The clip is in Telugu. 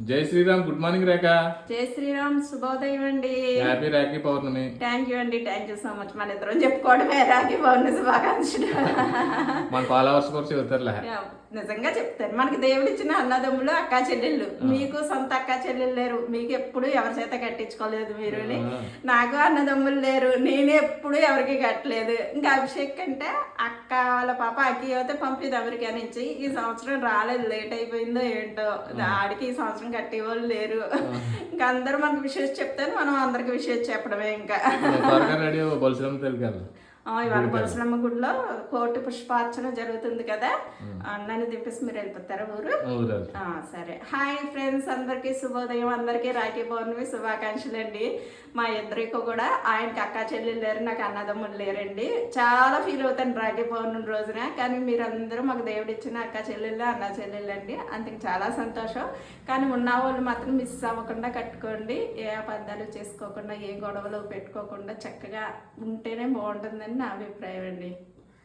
జై శ్రీరామ్. గుడ్ మార్నింగ్ రేఖ. జై శ్రీరామ్. శుభోదయం అండి. Happy Rakhi Purnima. Thank you అండి. Thank you so much. మన ఇద్దరం చెప్పుకోవడమే రాఖీ పౌర్ణమి శుభాకాంక్షలు. మన ఫాలోవర్స్ కూడా చెబుతారులే. నిజంగా చెప్తారు. మనకి దేవుడు ఇచ్చిన అన్నదమ్ములు అక్కా చెల్లెళ్ళు. మీకు సొంత అక్కా చెల్లెళ్ళు లేరు. మీకు ఎప్పుడు ఎవరి చేత కట్టించుకోలేదు మీరు. నాకు అన్నదమ్ములు లేరు. నేను ఎప్పుడు ఎవరికి కట్టలేదు. ఇంకా అభిషేక్ అంటే అక్క వాళ్ళ పాప అక్కి అయితే పంపిది అమెరికా నుంచి. ఈ సంవత్సరం రాలేదు, లేట్ అయిపోయిందో ఏంటో. ఆడికి ఈ సంవత్సరం కట్టేవాళ్ళు లేరు. ఇంకా అందరూ మనకి విషయం చెప్తారు, మనం అందరికి విషయం చెప్పడమే. ఇంకా రెడీ బొలసలమ్మ తెలుగు ఇవాళ బొలసలమ్మ గుడిలో కోటి పుష్పార్చన జరుగుతుంది కదా. నన్ను దింపేసి మీరు వెళ్ళిపోతారా ఊరు? సరే. హాయ్ ఫ్రెండ్స్, అందరికీ శుభోదయం. అందరికీ రాఖీ పౌర్ణమి శుభాకాంక్షలు అండి. మా ఇద్దరికి కూడా ఆయనకి అక్కా చెల్లెలు లేరు, నాకు అన్నదమ్ములు లేరండి. చాలా ఫీల్ అవుతాను రాఖీ పౌర్ణమి రోజున. కానీ మీరందరూ మాకు దేవుడు ఇచ్చిన అక్కా చెల్లెళ్ళు అన్న చెల్లెళ్ళు అండి. అందుకు చాలా సంతోషం. కానీ ఉన్న వాళ్ళు మాత్రం మిస్ అవ్వకుండా కట్టుకోండి. ఏ అబద్ధాలు చేసుకోకుండా, ఏ గొడవలు పెట్టుకోకుండా చక్కగా ఉంటేనే బాగుంటుందని నా అభిప్రాయం అండి.